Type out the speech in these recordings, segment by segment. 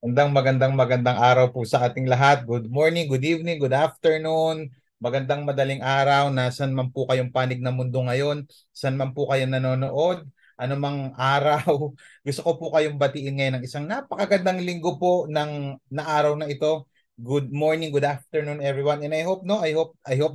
Magandang araw po sa ating lahat. Good morning, good evening, good afternoon. Magandang madaling araw. Nasaan man po kayong panig ng mundo ngayon, saan man po kayo nanonood, anumang araw. Gusto ko po kayong batiin ngayon ng isang napakagandang linggo po na araw na ito. Good morning, good afternoon everyone. And I hope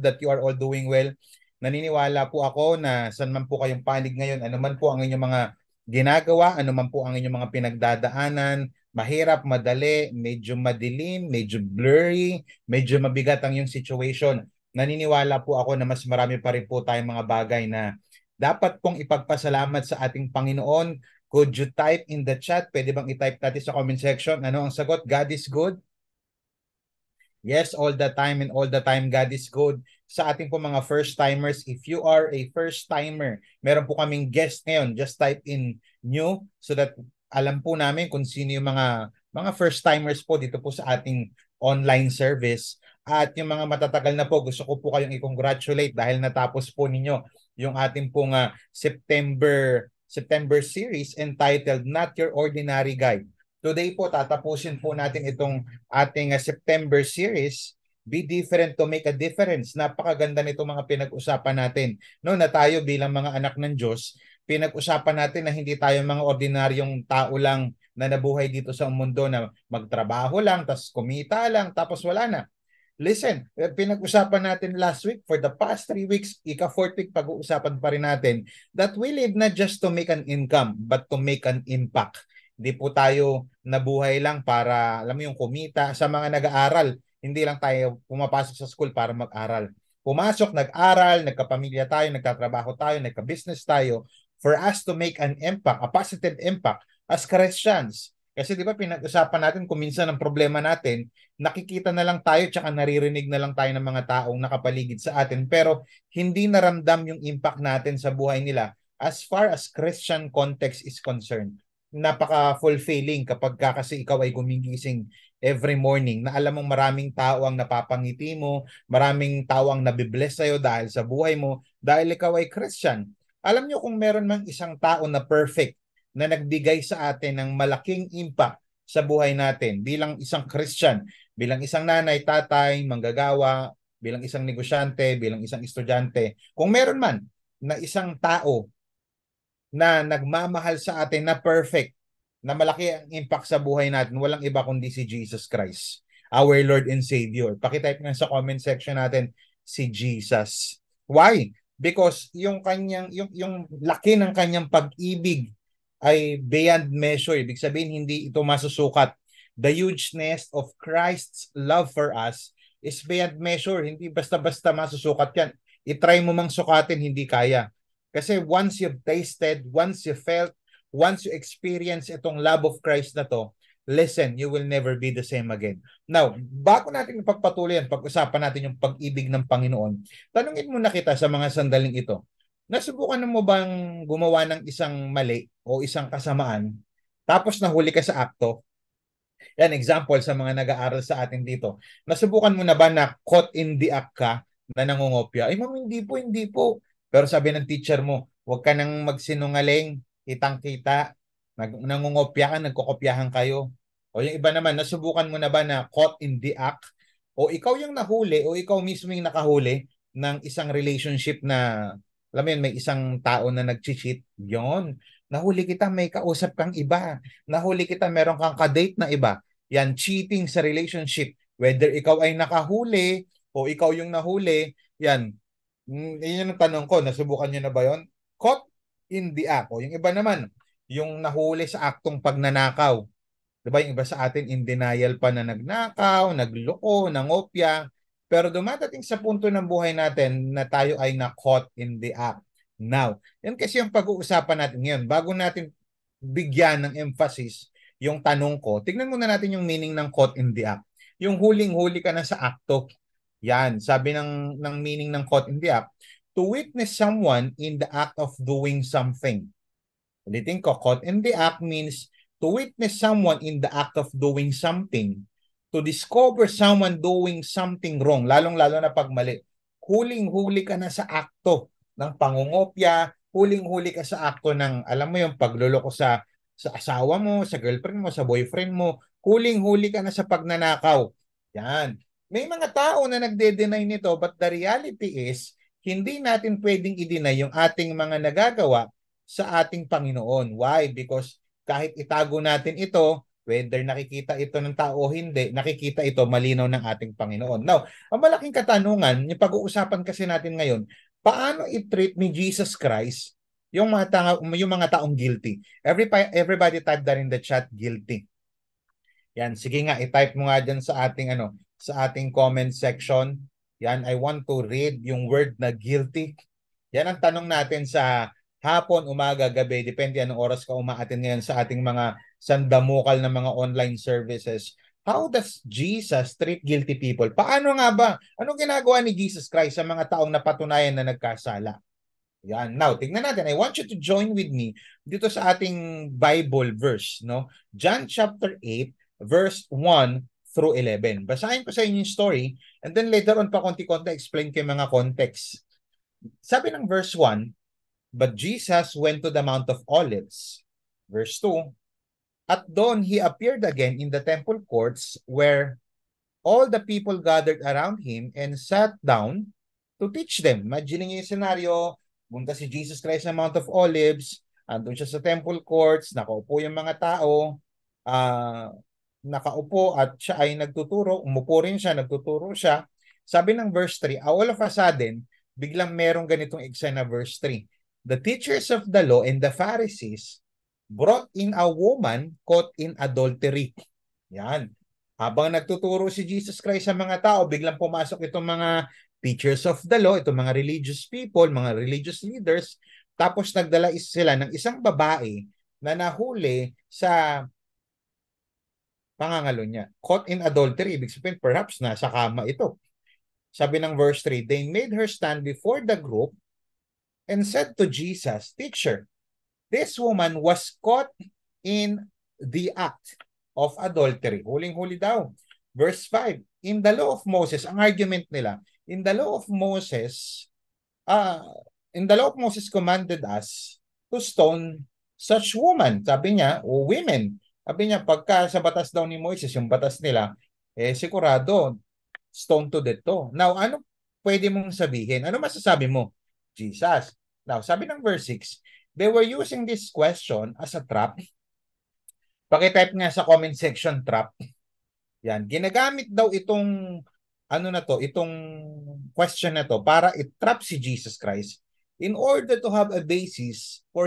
that you are all doing well. Naniniwala po ako na saan man po kayong panig ngayon, anuman po ang inyong mga ginagawa, anuman po ang inyong mga pinagdadaanan, mahirap, madali, medyo madilim, medyo blurry, medyo mabigat ang yung situation. Naniniwala po ako na mas marami pa rin po tayong mga bagay na dapat pong ipagpasalamat sa ating Panginoon. Could you type in the chat? Pwede bang i-type natin sa comment section? Ano ang sagot? God is good? Yes, all the time and all the time God is good. Sa ating po mga first-timers, if you are a first-timer, meron po kaming guest ngayon. Just type in new so that alam po namin kung sino yung mga first-timers po dito po sa ating online service. At yung mga matatagal na po, gusto ko po kayong i-congratulate dahil natapos po ninyo yung ating pong September series entitled Not Your Ordinary Guide. Today po, tatapusin po natin itong ating September series, Be Different to Make a Difference. Napakaganda nito mga pinag-usapan natin. No, na tayo bilang mga anak ng Diyos, pinag-usapan natin na hindi tayo mga ordinaryong tao lang na nabuhay dito sa mundo na magtrabaho lang, tapos kumita lang, tapos wala na. Listen, pinag-usapan natin last week, for the past 3 weeks, ika-4th week, pag-uusapan pa rin natin that we live not just to make an income, but to make an impact. Hindi po tayo nabuhay lang para, alam mo yung kumita. Sa mga nag-aaral, hindi lang tayo pumapasok sa school para mag-aral. Pumasok, nag-aral, nagkapamilya tayo, nagtatrabaho tayo, nagka-business tayo for us to make an impact, a positive impact as Christians. Kasi di ba pinag-usapan natin kung minsan ang problema natin, nakikita na lang tayo tsaka naririnig na lang tayo ng mga taong nakapaligid sa atin pero hindi naramdam yung impact natin sa buhay nila as far as Christian context is concerned. Napaka-fulfilling kapag kasi ikaw ay gumigising every morning na alam mong maraming tao ang napapangiti mo, maraming tao ang nabibless sa'yo dahil sa buhay mo, dahil ikaw ay Christian. Alam nyo kung meron mang isang tao na perfect na nagbigay sa atin ng malaking impact sa buhay natin bilang isang Christian, bilang isang nanay, tatay, manggagawa, bilang isang negosyante, bilang isang estudyante. Kung meron man na isang tao na nagmamahal sa atin na perfect, na malaki ang impact sa buhay natin, walang iba kundi si Jesus Christ, our Lord and Savior. Pakitype nga sa comment section natin si Jesus. Why? Because yung laki ng kanyang pag-ibig ay beyond measure. Ibig sabihin, hindi ito masusukat. The hugeness of Christ's love for us is beyond measure. Hindi basta-basta masusukat yan. I-try mo mang sukatin, hindi kaya. Kasi once you've tasted, once you felt, once you experience itong love of Christ na to, listen, you will never be the same again. Now, bago natin ipagpatuloy yan, pag-usapan natin yung pag-ibig ng Panginoon, tanungin muna kita sa mga sandaling ito. Nasubukan mo bang gumawa ng isang mali o isang kasamaan tapos nahuli ka sa akto? Yan, example sa mga nag-aaral sa atin dito. Nasubukan mo na ba na caught in the act ka na nangungopya? Ay, ma'am, hindi po, hindi po. Pero sabi ng teacher mo, huwag ka nang magsinungaling, kitang-kita, nangungopya ka, nagkokopyahan kayo. O yung iba naman, nasubukan mo na ba na caught in the act? O ikaw yung nahuli o ikaw mismo yung nakahuli ng isang relationship na, alam mo yun, may isang tao na nag-cheat. Yun. Nahuli kita, may kausap kang iba. Nahuli kita, meron kang kadate na iba. Yan, cheating sa relationship. Whether ikaw ay nakahuli o ikaw yung nahuli, yan. Yun ang tanong ko, nasubukan nyo na ba yon? Caught in the act. O yung iba naman, yung nahuli sa aktong pagnanakaw. Diba yung iba sa atin in denial pa na nagnakaw, nagloko, nangopya. Pero dumadating sa punto ng buhay natin na tayo ay na-caught in the act. Now, yan kasi yung pag-uusapan natin ngayon. Bago natin bigyan ng emphasis yung tanong ko, tignan muna natin yung meaning ng caught in the act. Yung huling-huli ka na sa akto. Yan, sabi ng meaning ng caught in the act, to witness someone in the act of doing something. Ulitin ko, caught in the act means to witness someone in the act of doing something, to discover someone doing something wrong, lalong-lalo na pag mali. Huling-huli ka na sa akto ng pangungopya, huling-huli ka sa akto ng, alam mo yung pagluloko sa asawa mo, sa girlfriend mo, sa boyfriend mo, Huling-huli ka na sa pagnanakaw. Yan. May mga tao na nagde-deny nito, but the reality is, hindi natin pwedeng i-deny yung ating mga nagagawa sa ating Panginoon. Why? Because kahit itago natin ito, whether nakikita ito ng tao o hindi, nakikita ito malinaw ng ating Panginoon. Now, ang malaking katanungan, yung pag-uusapan kasi natin ngayon, paano i-treat ni Jesus Christ yung mga taong guilty? Everybody type that in the chat, guilty. Yan, sige nga, i-type mo nga dyan sa ating comment section. Yan, I want to read yung word na guilty. Yan ang tanong natin sa hapon, umaga, gabi, depende anong oras ka umaatin ngayon sa ating mga sandamukal na mga online services. How does Jesus treat guilty people? Paano nga ba? Anong ginagawa ni Jesus Christ sa mga taong napatunayan na nagkasala? Yan. Now, tingnan natin. I want you to join with me dito sa ating Bible verse, no? John chapter 8, verse 1 through 11. Basahin ko sa inyo yung story and then later on pa konti-konti explain ko yung mga context. Sabi ng verse 1, but Jesus went to the Mount of Olives. Verse 2, at doon he appeared again in the temple courts where all the people gathered around him and sat down to teach them. Imagine niyo yung scenario, punta si Jesus Christ sa Mount of Olives, andun siya sa temple courts, nakaupo yung mga tao, nakaupo at siya ay nagtuturo, umupo rin siya, nagtuturo siya. Sabi ng verse 3, all of a sudden, biglang merong ganitong eksena verse 3. The teachers of the law and the Pharisees brought in a woman caught in adultery. Yan. Habang nagtuturo si Jesus Christ sa mga tao, biglang pumasok itong mga teachers of the law, itong mga religious people, mga religious leaders, tapos nagdala sila ng isang babae na nahuli sa pangangalo niya. Caught in adultery, ibig sabihin perhaps nasa kama ito. Sabi ng verse 3, they made her stand before the group and said to Jesus, Teacher, this woman was caught in the act of adultery. Huling-huli daw. Verse 5, in the law of Moses, ang argument nila, in the law of Moses commanded us to stone such woman. Sabi niya, o women. Sabi niya, pagka sa batas daw ni Moses, yung batas nila, sigurado, stone to death to. Now, ano pwede mong sabihin? Ano masasabi mo? Jesus. Now, sabi ng verse 6, they were using this question as a trap. Pakitype nga sa comment section, trap. Yan, ginagamit daw itong itong question na to para i-trap si Jesus Christ in order to have a basis for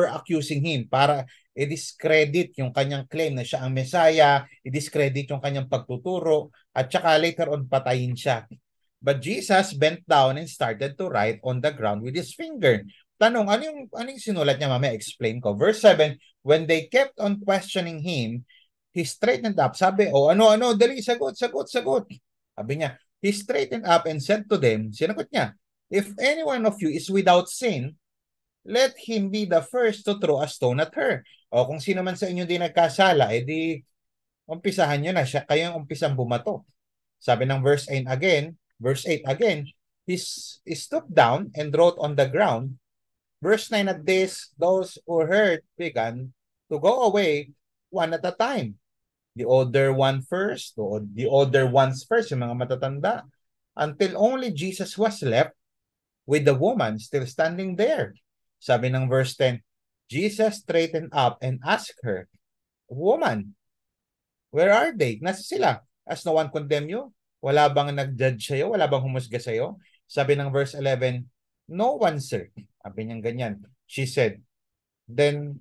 accusing him, para i-discredit yung kanyang claim na siya ang Messiah, i-discredit yung kanyang pagtuturo, at saka later on patayin siya. But Jesus bent down and started to write on the ground with his finger. Tanong, ano yung sinulat niya, mamaya explain ko. Verse 7, when they kept on questioning him, he straightened up. Sabi, dali, sagot. Sabi niya, he straightened up and said to them, sinagot niya, if any one of you is without sin, let him be the first to throw a stone at her. O kung sino man sa inyo di nagkasala, edi umpisahan nyo na siya, kayong umpisang bumato. Sabi ng verse 8 again, he stooped down and wrote on the ground. Verse 9, at this, those who heard began to go away one at a time. The older ones first, yung mga matatanda, until only Jesus was left with the woman still standing there. Sabi ng verse 10, Jesus straightened up and asked her, woman, where are they? Nasa sila? As no one condemn you? Wala bang nag-judge sa'yo? Wala bang humusga sa'yo? Sabi ng verse 11, no one, sir. Sabi niyang ganyan. She said, then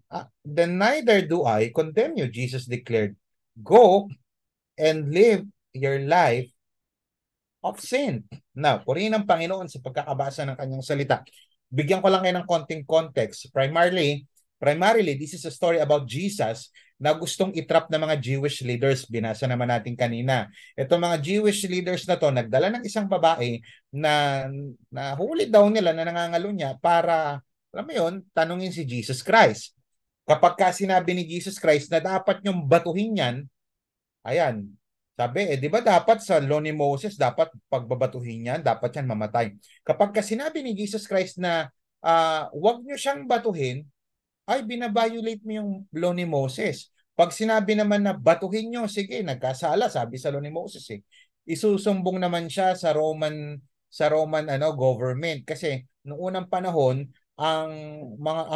neither do I condemn you, Jesus declared. Go and live your life of sin. Now, purihin ang Panginoon sa pagkakabasa ng kanyang salita. Bigyan ko lang kayo ng konting context. Primarily, this is a story about Jesus na gustong itrap ng mga Jewish leaders. Binasa naman natin kanina. Itong mga Jewish leaders na to, nagdala ng isang babae na huli daw nila na nangangalo niya para, alam mo yun, tanungin si Jesus Christ. Kapag sinabi ni Jesus Christ na dapat niyong batuhin yan, ayan, sabi, di ba dapat sa law ni Moses, dapat pagbabatuhin yan, dapat yan mamatay. Kapag sinabi ni Jesus Christ na wag niyo siyang batuhin, ay binabiolate mo yung law ni Moses. Pag sinabi naman na batuhin nyo, sige, nagkasala, sabi sa law ni Moses eh. Isusumbong naman siya sa Roman government kasi noong unang panahon ang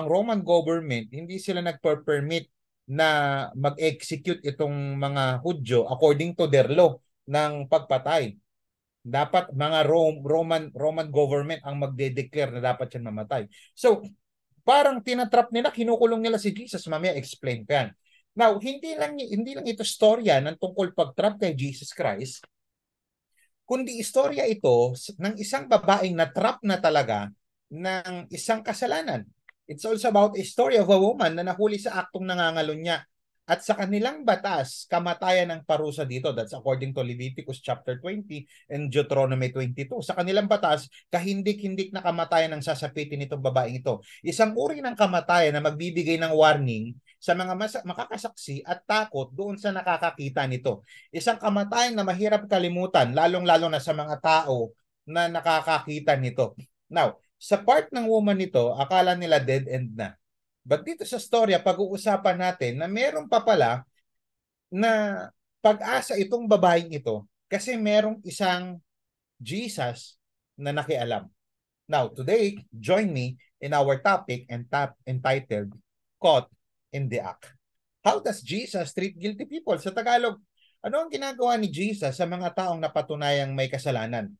Roman government hindi sila nagper-permit na mag-execute itong mga Hudyo according to their law ng pagpatay. Dapat mga Roman government ang magde-declare na dapat yan mamatay. So, parang tinatrap nila, kinukulong nila si Jesus. Mamaya explain ko yan. Now, hindi lang ito storya ng tungkol pagtrap kay Jesus Christ, kundi istorya ito ng isang babaeng na-trap na talaga ng isang kasalanan. It's also about a story of a woman na nahuli sa aktong nangangalunya. At sa kanilang batas, kamatayan ng parusa dito. That's according to Leviticus chapter 20 and Deuteronomy 22. Sa kanilang batas, kahindik-hindik na kamatayan ang sasapitin nitong babaeng ito. Isang uri ng kamatayan na magbibigay ng warning sa mga makakasaksi at takot doon sa nakakakita nito. Isang kamatayan na mahirap kalimutan, lalong-lalo na sa mga tao na nakakakita nito. Now, sa part ng woman nito, akala nila dead end na. But dito sa storya, pag-uusapan natin na meron pa pala na pag-asa itong babaeng ito kasi merong isang Jesus na nakialam. Now, today, join me in our topic entitled Caught in the Act. How does Jesus treat guilty people? Sa Tagalog, ano ang ginagawa ni Jesus sa mga taong napatunayang may kasalanan?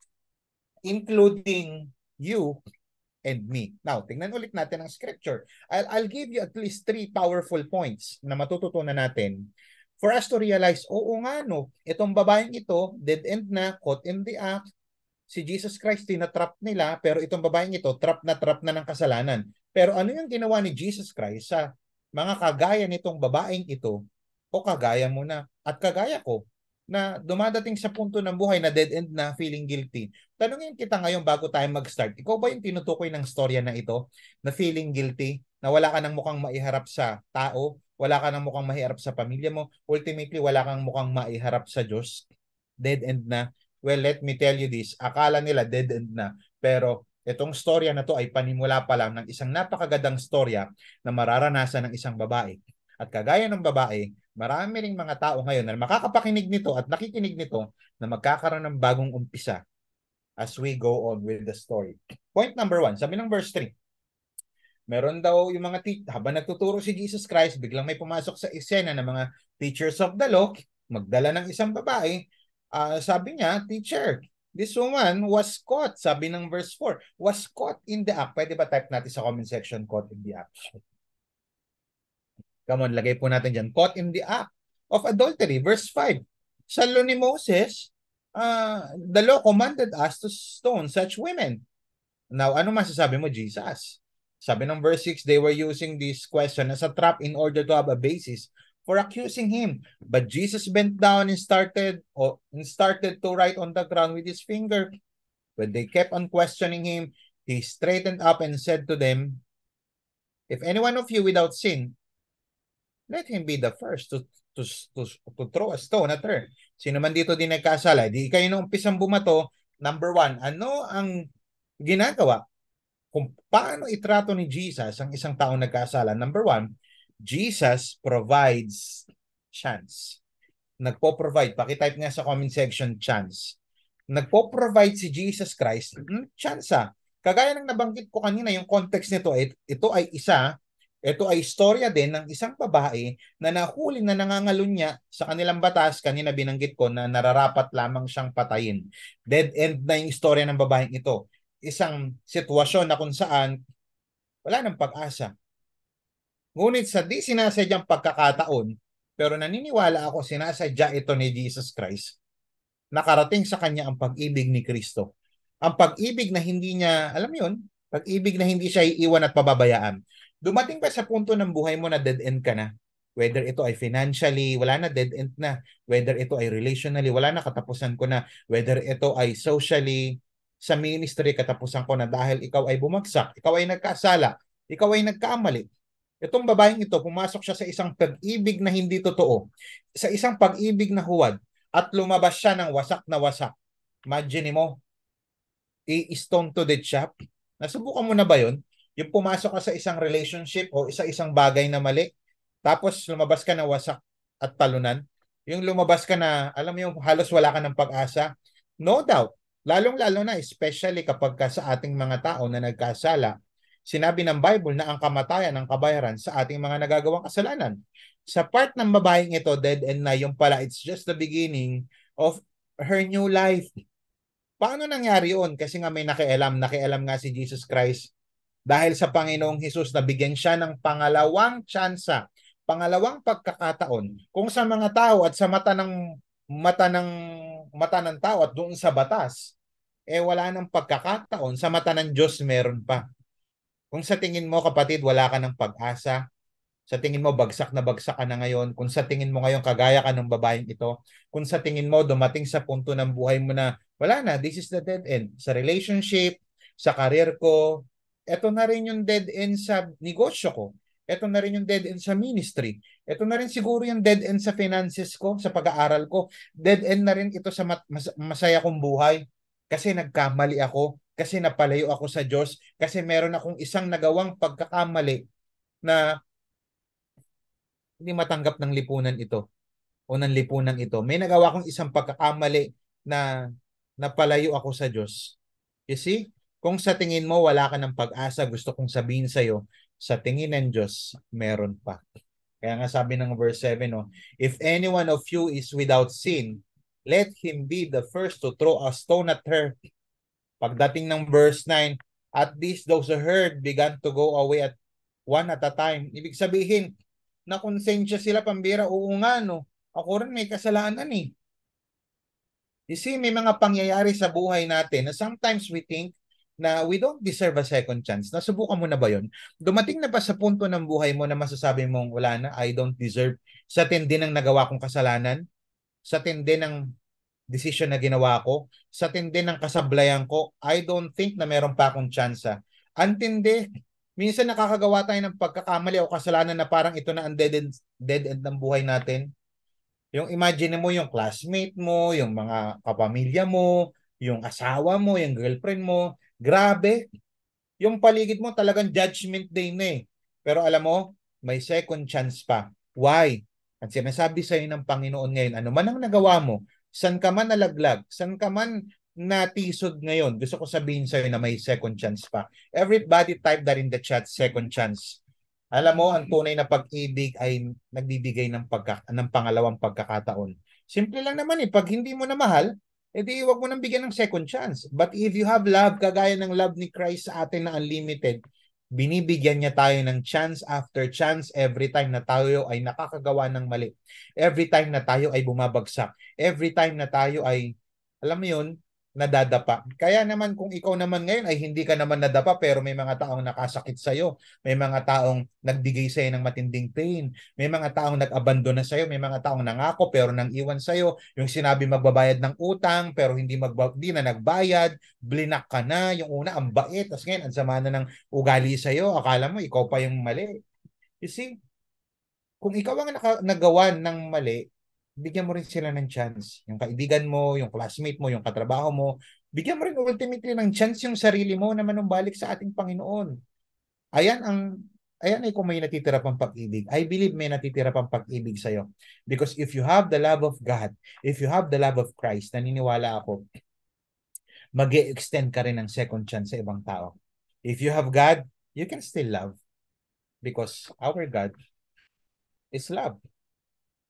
Including you and me. Now, tingnan ulit natin ang scripture. I'll give you at least 3 powerful points na matututunan natin for us to realize, oo nga no, itong babaeng ito, dead end na, caught in the act, si Jesus Christ tinatrap nila, pero itong babaeng ito, trap na ng kasalanan. Pero ano yung ginawa ni Jesus Christ sa mga kagaya nitong babaeng ito, o kagaya mo na, at kagaya ko, na dumadating sa punto ng buhay na dead end na, feeling guilty. Tanungin kita ngayon bago tayo mag-start, ikaw ba yung tinutukoy ng storya na ito, na feeling guilty, na wala ka nang mukhang maiharap sa tao, wala ka nang mukhang maiharap sa pamilya mo, ultimately wala kang mukhang maiharap sa Diyos, dead end na? Well, let me tell you this, akala nila dead end na, pero itong storya na to ay panimula pa lang ng isang napakagandang storya na mararanasan ng isang babae. At kagaya ng babae, marami ring mga tao ngayon na makakapakinig nito at nakikinig nito na magkakaroon ng bagong umpisa as we go on with the story. Point number 1, sabi ng verse 3, meron daw yung mga habang nagtuturo si Jesus Christ, biglang may pumasok sa eksena ng mga teachers of the law, magdala ng isang babae. Sabi niya, teacher, this woman was caught, sabi ng verse 4, was caught in the act. Pwede ba type natin sa comment section, caught in the act? Come on, lagay po natin dyan, caught in the act of adultery. Verse 5, sa law ni Moses, the law commanded us to stone such women. Now, ano masasabi mo, Jesus? Sabi ng verse 6, they were using this question as a trap in order to have a basis for accusing him. But Jesus bent down and started to write on the ground with his finger. When they kept on questioning him, he straightened up and said to them, if any one of you without sin, let him be the first to throw a stone at her. Sino man dito din nagkasala, di kayo nung umpisang bumato. Number 1, ano ang ginagawa? Kung paano itrato ni Jesus ang isang taong nagkasala? Number 1, Jesus provides chance. Nagpo-provide. Pakitype nga sa comment section, chance. Nagpo-provide si Jesus Christ chance. Kagaya ng nabanggit ko kanina, yung context nito, ito ay istorya din ng isang babae na nahuli na nangangalunya sa kanilang batas. Kanina binanggit ko na nararapat lamang siyang patayin. Dead end na yung istorya ng babaeng ito. Isang sitwasyon na kung saan wala ng pag-asa. Ngunit sa di sinasadyang pagkakataon, pero naniniwala ako sinasadya ito ni Jesus Christ, nakarating sa kanya ang pag-ibig ni Kristo. Ang pag-ibig na hindi niya, alam mo yun, pag-ibig na hindi siya iiwan at pababayaan. Dumating ba sa punto ng buhay mo na dead end ka na? Whether ito ay financially, wala na, dead end na. Whether ito ay relationally, wala na, katapusan ko na. Whether ito ay socially, sa ministry, katapusan ko na dahil ikaw ay bumagsak, ikaw ay nagkasala, ikaw ay nagkamali. Itong babaeng ito, pumasok siya sa isang pag-ibig na hindi totoo, sa isang pag-ibig na huwad, at lumabas siya ng wasak na wasak. Imagine mo, i-stone to death siya. Nasubukan mo na ba yun? Yung pumasok ka sa isang relationship o sa isang bagay na mali, tapos lumabas ka na wasak. at talunan. Yung lumabas ka na, alam mo yung halos wala ka ng pag-asa. No doubt. Lalong-lalo na, especially kapag sa ating mga tao na nagkasala, sinabi ng Bible na ang kamatayan ang kabayaran sa ating mga nagagawang kasalanan. Sa part ng babaeng ito, dead end na, yung pala, it's just the beginning of her new life. Paano nangyari yun? Kasi nga may nakialam nga si Jesus Christ dahil sa Panginoong Hesus na bigyan siya ng pangalawang tsansa, pangalawang pagkakataon kung sa mga tao at sa mata ng tao at doon sa batas, wala nang pagkakataon, sa mata ng Diyos meron pa. Kung sa tingin mo kapatid wala ka ng pag-asa, sa tingin mo bagsak na bagsak ka na ngayon, kung sa tingin mo ngayon kagaya ka ng babaeng ito, kung sa tingin mo dumating sa punto ng buhay mo na wala na, this is the dead end. Sa relationship, sa career ko, eto na rin yung dead end sa negosyo ko. Eto na rin yung dead end sa ministry. Eto na rin siguro yung dead end sa finances ko, sa pag-aaral ko. Dead end na rin ito sa masaya kong buhay. Kasi nagkamali ako, kasi napalayo ako sa Diyos, kasi meron akong isang nagawang pagkakamali na hindi matanggap ng lipunan ito o ng lipunan ito. May nagawa akong isang pagkakamali na napalayo ako sa Diyos. You see? Kung sa tingin mo wala ka ng pag-asa, gusto kong sabihin sa iyo, sa tingin ng Diyos, meron pa. Kaya nga sabi ng verse 7, no, if any one of you is without sin, let him be the first to throw a stone at her. Pagdating ng verse 9, at least those who heard began to go away at one at a time. Ibig sabihin, na konsensya sila pambira. Oo nga, no? Ako rin may kasalanan eh. You see, may mga pangyayari sa buhay natin na sometimes we think na we don't deserve a second chance. Nasubukan mo na ba yon? Dumating na ba sa punto ng buhay mo na masasabi mong wala na, I don't deserve sa tindi ng nagawa kong kasalanan, sa tindi ng decision na ginawa ko, sa tindi ng kasablayan ko, I don't think na meron pa akong tsansa. Ang tindi, minsan nakakagawa tayo ng pagkakamali o kasalanan na parang ito na ang dead end ng buhay natin. Yung imagine mo yung classmate mo, yung mga kapamilya mo, yung asawa mo, yung girlfriend mo, grabe. Yung paligid mo talagang judgment day na eh. Pero alam mo, may second chance pa. Why? Ang sinasabi sa iyo ng Panginoon ngayon, ano man ang nagawa mo, san ka man nalaglag, san ka man natisod ngayon, gusto ko sabihin sa iyo na may second chance pa. Everybody type that in the chat, second chance. Alam mo, ang tunay na pag-ibig ay nagbibigay ng pangalawang pagkakataon. Simple lang naman eh. Pag hindi mo na mahal, edi wag mo nang bigyan ng second chance. But if you have love, kagaya ng love ni Christ sa atin na unlimited, binibigyan niya tayo ng chance after chance every time na tayo ay nakakagawa ng mali. Every time na tayo ay bumabagsak. Every time na tayo ay, alam mo yun, nadadapa. Kaya naman kung ikaw naman ngayon ay hindi ka naman nadapa pero may mga taong nakasakit sa'yo, may mga taong nagbigay sa'yo ng matinding pain, may mga taong nag-abandon na sa'yo, may mga taong nangako pero nang iwan sa'yo, yung sinabi magbabayad ng utang pero hindi na nagbayad, blinak ka na, yung una ang bait, tapos ngayon ang sama na ng ugali sa'yo, akala mo ikaw pa yung mali. You see, kung ikaw ang nagawa ng mali, bigyan mo rin sila ng chance. Yung kaibigan mo, yung classmate mo, yung katrabaho mo, bigyan mo rin ultimately ng chance yung sarili mo na manumbalik sa ating Panginoon. Ayan ay kung may natitira pang pag-ibig. I believe may natitira pang pag-ibig sa'yo. Because if you have the love of God, if you have the love of Christ, naniniwala ako, mag-e-extend ka rin ng second chance sa ibang tao. If you have God, you can still love. Because our God is love.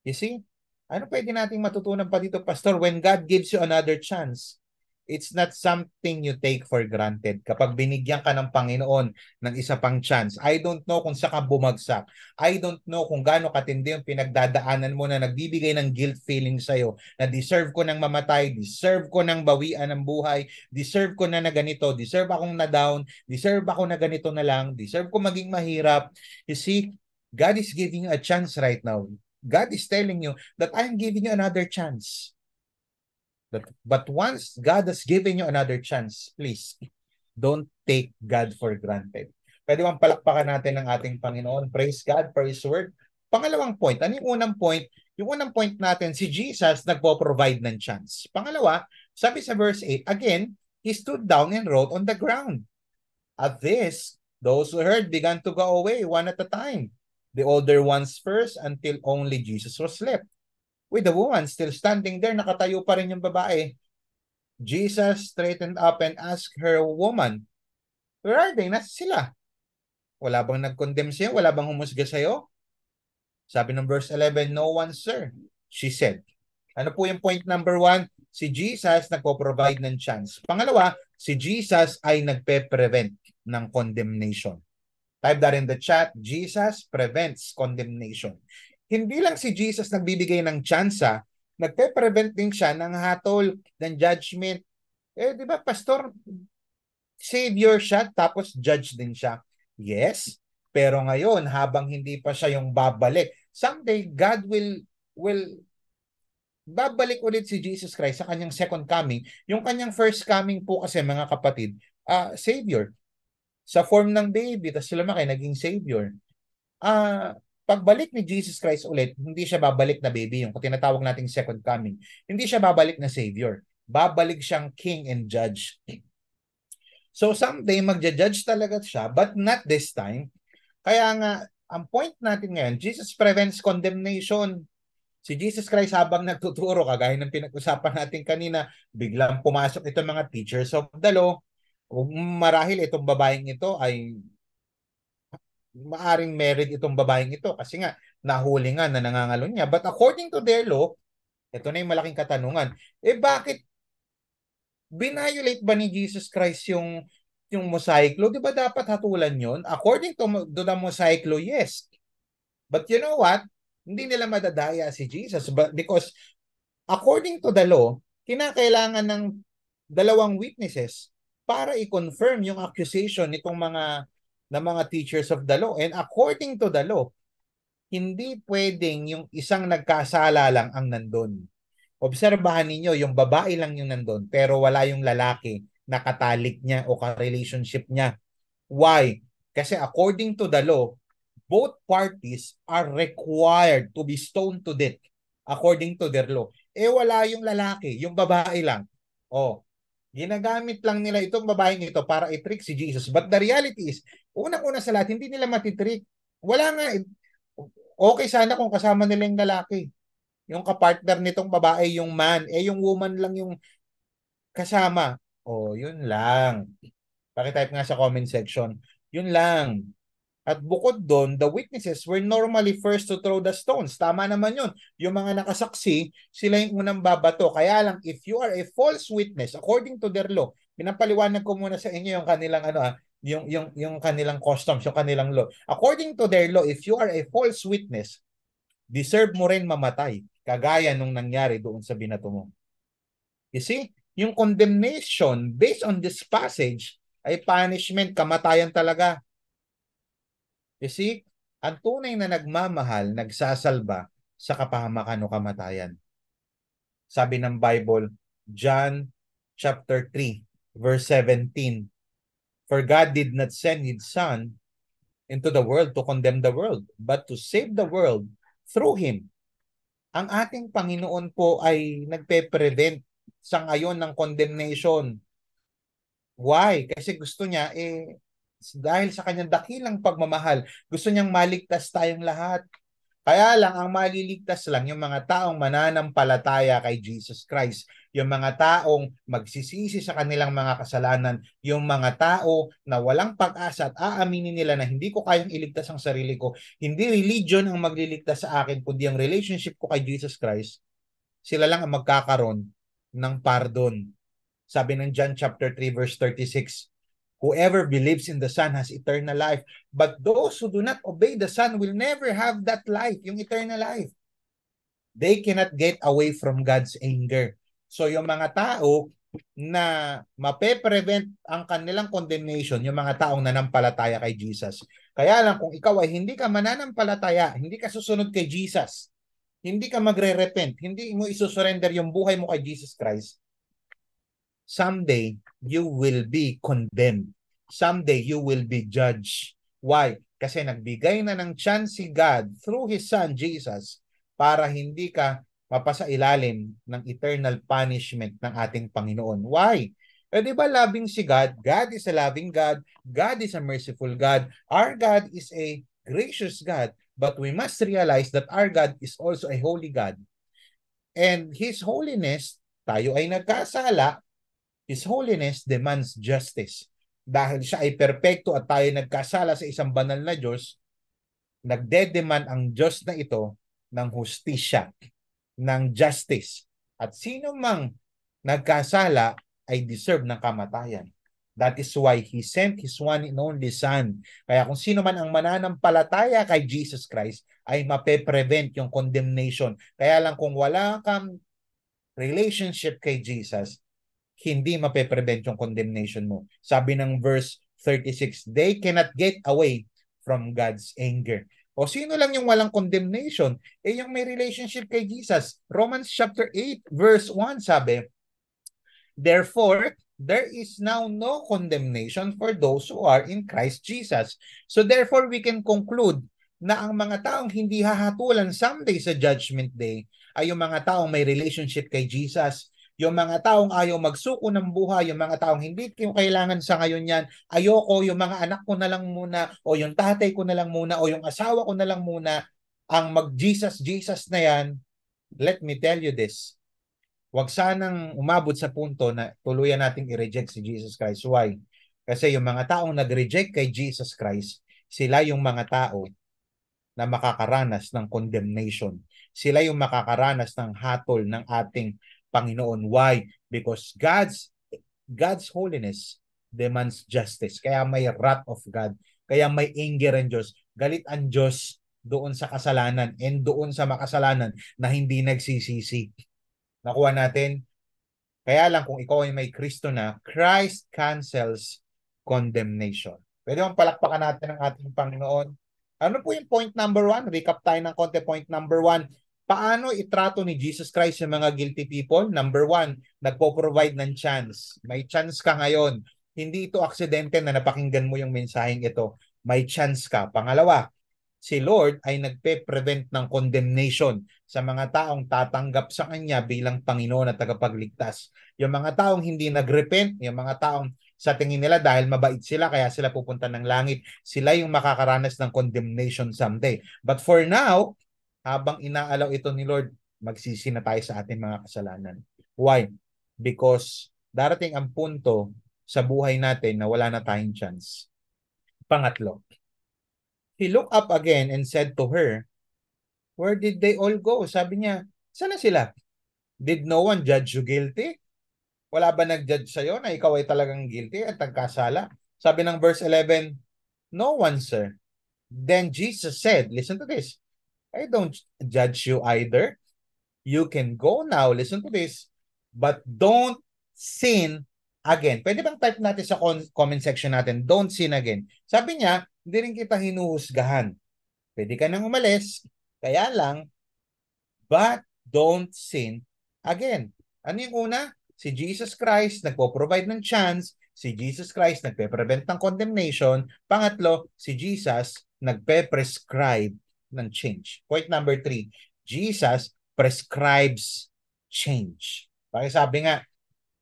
You see? Ano pwede nating matutunan pa dito, Pastor? When God gives you another chance, it's not something you take for granted. Kapag binigyan ka ng Panginoon ng isa pang chance, I don't know kung saan ka bumagsak. I don't know kung gaano katindi yung pinagdadaanan mo na nagbibigay ng guilt feeling sa'yo, na deserve ko ng mamatay, deserve ko ng bawian ng buhay, deserve ko na ganito, deserve akong na down, deserve ako na ganito na lang, deserve ko maging mahirap. You see, God is giving you a chance right now. God is telling you that I'm giving you another chance. But once God has given you another chance, please, don't take God for granted. Pwede bang palakpakan natin ng ating Panginoon? Praise God for His Word. Pangalawang point. Ano yung unang point? Yung unang point natin, si Jesus nagpo-provide ng chance. Pangalawa, sabi sa verse 8, again, He stood down and wrote on the ground. At this, those who heard began to go away one at a time. The older ones first until only Jesus was left. With the woman still standing there, nakatayo pa rin yung babae. Jesus straightened up and asked her, woman, where are they? Nasa sila. Wala bang nag-condemn sa'yo? Wala bang humusga sa'yo? Sabi ng verse 11, no one, sir, she said. Ano po yung point number 1? Si Jesus nagpo-provide ng chance. Pangalawa, si Jesus ay nagpe-prevent ng condemnation. Type that in the chat, Jesus prevents condemnation. Hindi lang si Jesus nagbibigay ng tsansa, nagpe-prevent din siya ng hatol, ng judgment. Di ba, pastor, savior siya, tapos judge din siya. Yes, pero ngayon, habang hindi pa siya yung babalik, someday God will babalik ulit si Jesus Christ sa kanyang second coming. Yung kanyang first coming po kasi, mga kapatid, savior. Sa form ng baby, tapos lumaki, naging savior. Pagbalik ni Jesus Christ ulit, hindi siya babalik na baby, yung tinatawag nating second coming. Hindi siya babalik na savior. Babalik siyang king and judge. So someday, magja-judge talaga siya, but not this time. Kaya nga, ang point natin ngayon, Jesus prevents condemnation. Si Jesus Christ habang nagtuturo, kagaya ng pinag-usapan natin kanina, biglang pumasok itong mga teachers of the law. Marahil itong babaeng ito ay maaring married itong babaeng ito kasi nga nahuli nga na nangangalo niya. But according to their law, ito na yung malaking katanungan, bakit binayolate ba ni Jesus Christ yung Mosaic Law? Di ba dapat hatulan yon? According to the Mosaic Law, yes. But you know what? Hindi nila madadaya si Jesus because according to the law, kinakailangan ng dalawang witnesses para i-confirm yung accusation nitong mga teachers of the law. And according to the law, hindi pwedeng yung isang nagkasala lang ang nandun. Obserbahan ninyo, yung babae lang yung nandun, pero wala yung lalaki na katalik niya o ka-relationship niya. Why? Kasi according to the law, both parties are required to be stoned to death according to their law. Wala yung lalaki, yung babae lang. Ginagamit lang nila itong babaeng ito para i-trick si Jesus. But the reality is, unang-una sa lahat, hindi nila matitrick. Wala nga. Okay sana kung kasama nila yung lalaki. Yung kapartner nitong babae, yung man. Yung woman lang yung kasama. Yun lang. Pakitype nga sa comment section. Yun lang. At bukod doon, the witnesses were normally first to throw the stones. Tama naman yun. Yung mga nakasaksi, sila yung unang babato. Kaya lang, if you are a false witness, according to their law, pinapaliwanag ko muna sa inyo yung kanilang yung kanilang customs, yung kanilang law. According to their law, if you are a false witness, deserve mo rin mamatay, kagaya nung nangyari doon sa binato mo. You see, yung condemnation based on this passage ay punishment, kamatayan talaga. You see, ang tunay na nagmamahal, nagsasalba sa kapahamakan o kamatayan. Sabi ng Bible, John chapter 3, verse 17, for God did not send His Son into the world to condemn the world, but to save the world through Him. Ang ating Panginoon po ay nagpe-prevent sa ngayon ng condemnation. Why? Kasi gusto niya, dahil sa kanyang dakilang pagmamahal, gusto niyang maligtas tayong lahat. Kaya lang, ang maliligtas lang yung mga taong mananampalataya kay Jesus Christ. Yung mga taong magsisisi sa kanilang mga kasalanan. Yung mga tao na walang pag-asa at aaminin nila na hindi ko kayang iligtas ang sarili ko. Hindi religion ang magliligtas sa akin, kundi ang relationship ko kay Jesus Christ. Sila lang ang magkakaroon ng pardon. Sabi ng John chapter 3 verse 36, whoever believes in the Son has eternal life, but those who do not obey the Son will never have that life, yung eternal life. They cannot get away from God's anger. So yung mga tao na mape-prevent ang kanilang condemnation, yung mga taong nanampalataya kay Jesus. Kaya lang kung ikaw ay hindi ka mananampalataya, hindi ka susunod kay Jesus, hindi ka magre-repent, hindi mo isusurrender yung buhay mo kay Jesus Christ, someday you will be condemned. Someday you will be judged. Why? Kasi nagbigay na ng chance si God through His Son Jesus para hindi ka mapasa ilalim ng eternal punishment ng ating Panginoon. Why? Di ba loving si God? God is a loving God. God is a merciful God. Our God is a gracious God. But we must realize that our God is also a holy God. And His holiness, tayo ay nagkasala, His holiness demands justice. Dahil siya ay perpekto at tayo nagkasala sa isang banal na Diyos, nagde-demand ang Diyos na ito ng hustisya, ng justice. At sino mang nagkasala ay deserve ng kamatayan. That is why He sent His one and only Son. Kaya kung sino man ang mananampalataya kay Jesus Christ ay mape-prevent yung condemnation. Kaya lang kung wala kang relationship kay Jesus, hindi mape-prevent yung condemnation mo. Sabi ng verse 36, they cannot get away from God's anger. O sino lang yung walang condemnation? Eh yung may relationship kay Jesus. Romans chapter 8 verse 1 sabi, therefore, there is now no condemnation for those who are in Christ Jesus. So therefore, we can conclude na ang mga taong hindi hahatulan someday sa judgment day ay yung mga taong may relationship kay Jesus. Yung mga taong ayaw magsuko ng buhay, yung mga taong hindi yung kailangan sa ngayon yan, ayoko, yung mga anak ko na lang muna, o yung tatay ko na lang muna, o yung asawa ko na lang muna, ang mag-Jesus, Jesus na yan, let me tell you this, wag sanang umabot sa punto na tuluyan nating i-reject si Jesus Christ. Why? Kasi yung mga taong nag-reject kay Jesus Christ, sila yung mga tao na makakaranas ng condemnation. Sila yung makakaranas ng hatol ng ating Panginoon. Why? Because God's holiness demands justice. Kaya may wrath of God. Kaya may anger ang Diyos. Galit ang Diyos doon sa kasalanan and doon sa makasalanan na hindi nagsisisi. Nakuha natin? Kaya lang kung ikaw ay may Kristo na, Christ cancels condemnation. Pwede bang palakpakan natin ang ating Panginoon? Ano po yung point number 1? Recap tayo ng konti. Point number 1. Paano itrato ni Jesus Christ yung mga guilty people? Number 1, nagpo-provide ng chance. May chance ka ngayon. Hindi ito aksidente na napakinggan mo yung mensaheng ito. May chance ka. Pangalawa, si Lord ay nagpe-prevent ng condemnation sa mga taong tatanggap sa Kanya bilang Panginoon at tagapagligtas. Yung mga taong hindi nagrepent, yung mga taong sa tingin nila dahil mabait sila kaya sila pupunta ng langit, sila yung makakaranas ng condemnation someday. But for now, habang inaalaw ito ni Lord, magsisi na tayo sa ating mga kasalanan. Why? Because darating ang punto sa buhay natin na wala na tayong chance. Pangatlo, he looked up again and said to her, where did they all go? Sabi niya, saan na sila? Did no one judge you guilty? Wala ba nag-judge sa'yo na ikaw ay talagang guilty at nagkasala? Sabi ng verse 11, no one, sir. Then Jesus said, listen to this, I don't judge you either. You can go now, listen to this, but don't sin again. Pwede bang type natin sa comment section natin, don't sin again. Sabi niya, hindi rin kita hinuhusgahan. Pwede ka nang umalis, kaya lang, but don't sin again. Ano yung una? Si Jesus Christ nagpo-provide ng chance. Si Jesus Christ nagpe-prevent ng condemnation. Pangatlo, si Jesus nagpe-prescribe ng change. Point number 3, Jesus prescribes change. Sabi nga,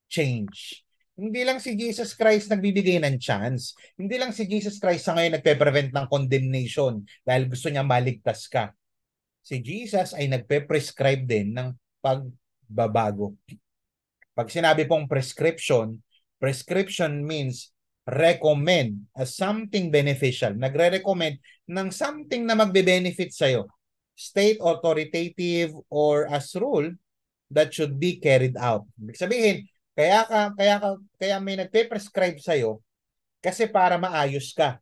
change. Hindi lang si Jesus Christ nagbibigay ng chance. Hindi lang si Jesus Christ sa ngayon nagpe-prevent ng condemnation dahil gusto niya maligtas ka. Si Jesus ay nagpe-prescribe din ng pagbabago. Pag sinabi pong prescription, prescription means recommend as something beneficial. Nagre-recommend ng something na magbe-benefit sa'yo. State authoritative or as rule that should be carried out. Ibig sabihin, kaya may nagpe-prescribe sa'yo kasi para maayos ka.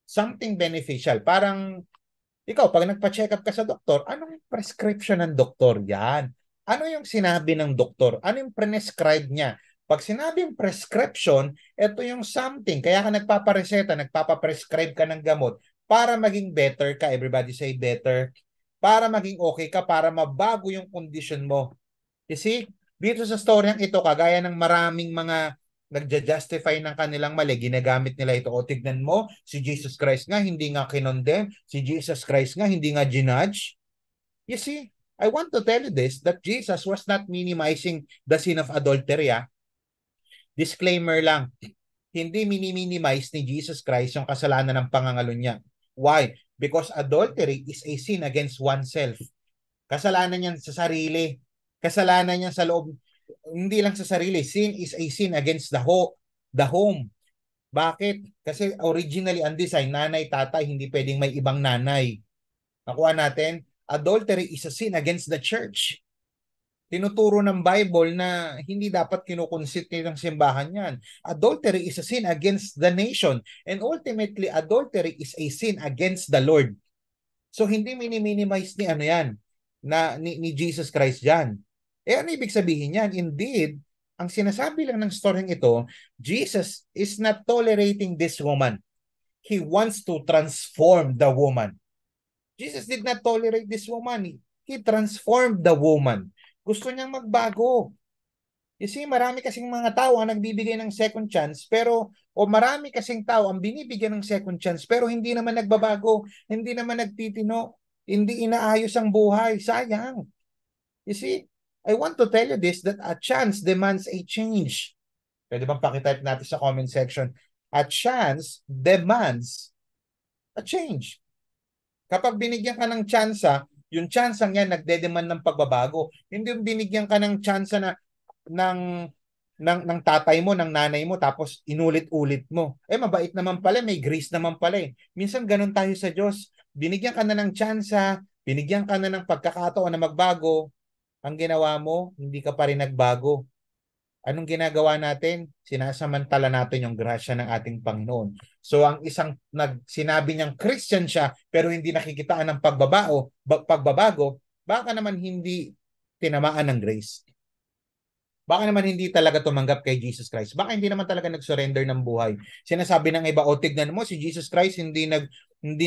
Something beneficial. Parang ikaw, pag nagpa-check up ka sa doktor, anong prescription ng doktor? Yan. Ano yung sinabi ng doktor? Ano yung prescribe niya? Pag sinabing prescription, ito yung something. Kaya ka nagpapareseta, nagpapaprescribe ka ng gamot para maging better ka. Everybody say better. Para maging okay ka, para mabago yung condition mo. You see, dito sa storyang ito, kagaya ng maraming mga nagja-justify ng kanilang mali, ginagamit nila ito. O tignan mo, si Jesus Christ nga hindi nga kinondem, si Jesus Christ nga hindi nga ginudge. You see, I want to tell you this, that Jesus was not minimizing the sin of adultery. Disclaimer lang, hindi mini-minimize ni Jesus Christ yung kasalanan ng pangangalo niya. Why? Because adultery is a sin against oneself. Kasalanan yan sa sarili. Kasalanan yan sa loob. Hindi lang sa sarili. Sin is a sin against the home. Bakit? Kasi originally ang design, nanay, tatay, hindi pwedeng may ibang nanay. Nakuha natin, adultery is a sin against the church. Tinuturo ng Bible na hindi dapat kinukonsider ng simbahan yan. Adultery is a sin against the nation. And ultimately, adultery is a sin against the Lord. So hindi mini-minimize ni ano yan, ni Jesus Christ yan. Ano ibig sabihin yan? Indeed, ang sinasabi lang ng storyng ito, Jesus is not tolerating this woman. He wants to transform the woman. Jesus did not tolerate this woman. He transformed the woman. Gusto niyang magbago. You see, marami kasing mga tao ang nagbibigay ng second chance, pero o marami kasing tao ang binibigyan ng second chance, pero hindi naman nagbabago, hindi naman nagtitino, hindi inaayos ang buhay. Sayang. You see, I want to tell you this, that a chance demands a change. Pwede bang pakitype natin sa comment section? A chance demands a change. Kapag binigyan ka ng tsansa, yung tsansang yan nagdedemand ng pagbabago. Hindi yung binigyan ka ng tsansa na ng tatay mo, ng nanay mo, tapos inulit-ulit mo. Mabait naman pala, may grace naman pala eh. Minsan ganun tayo sa Diyos. Binigyan ka na ng tsansa, binigyan ka na ng pagkakataon na magbago. Ang ginawa mo, hindi ka pa rin nagbago. Anong ginagawa natin? Sinasamantala natin yung grasya ng ating Panginoon. So ang isang sinabi niyang Christian siya pero hindi nakikitaan ng pagbabago, baka naman hindi tinamaan ng grace. Baka naman hindi talaga tumanggap kay Jesus Christ. Baka hindi naman talaga nag-surrender ng buhay. Sinasabi ng iba, tignan mo si Jesus Christ hindi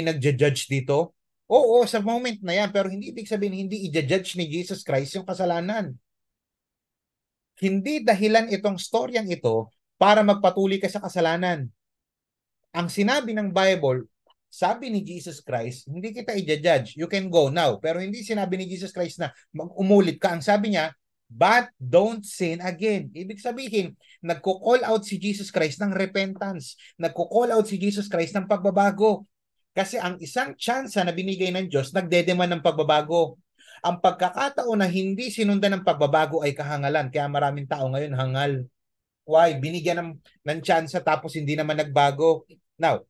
nag-judge dito. Oo, sa moment na yan, pero hindi ibig sabihin hindi i-judge ni Jesus Christ yung kasalanan. Hindi dahilan itong storyang ito para magpatuloy ka sa kasalanan. Ang sinabi ng Bible, sabi ni Jesus Christ, hindi kita i-judge. You can go now. Pero hindi sinabi ni Jesus Christ na umulit ka. Ang sabi niya, but don't sin again. Ibig sabihin, nagko-call out si Jesus Christ ng repentance. Nagko-call out si Jesus Christ ng pagbabago. Kasi ang isang chance na binigay ng Diyos, nagdedeman ng pagbabago. Ang pagkakataon na hindi sinundan ng pagbabago ay kahangalan. Kaya maraming tao ngayon hangal. Why? Binigyan ng chance tapos hindi naman nagbago. Now,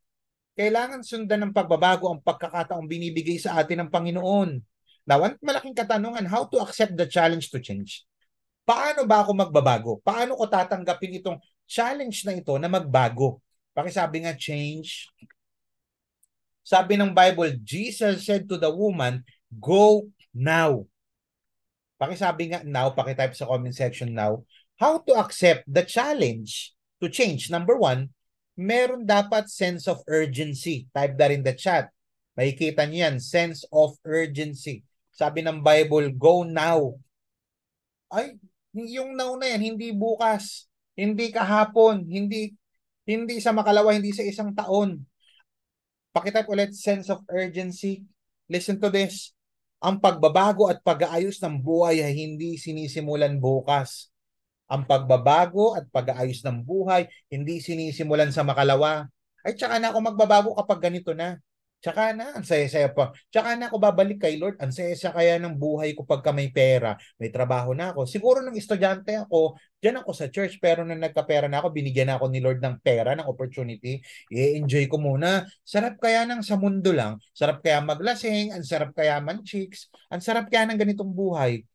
kailangan sundan ng pagbabago ang pagkakataong binibigay sa atin ng Panginoon. Now, ang malaking katanungan, how to accept the challenge to change? Paano ba ako magbabago? Paano ko tatanggapin itong challenge na ito na magbago? Pakisabi nga, change. Sabi ng Bible, Jesus said to the woman, go now. Pakisabi nga now, pakitype sa comment section now. How to accept the challenge to change? Number one, meron dapat sense of urgency. Type that in the chat. Makikita niyo yan, sense of urgency. Sabi ng Bible, go now. Ay, yung now na yan, hindi bukas, hindi kahapon, hindi sa makalawa, hindi sa isang taon. Pakitype ulit, sense of urgency. Listen to this. Ang pagbabago at pag-aayos ng buhay ay hindi sinisimulan bukas. Ang pagbabago at pag-aayos ng buhay hindi sinisimulan sa makalawa. Ay, tsaka na ako magbabago kapag ganito na. Tsaka na, ang saya-saya pa. Tsaka na ako babalik kay Lord. Ang saya-saya kaya ng buhay ko pagka may pera. May trabaho na ako. Siguro nung estudyante ako, dyan ako sa church, pero nung nagkapera na ako, binigyan na ako ni Lord ng pera, ng opportunity. I-enjoy ko muna. Sarap kaya ng sa mundo lang. Sarap kaya maglasing. Ang sarap kaya man-chicks. Ang sarap kaya ng ganitong buhay.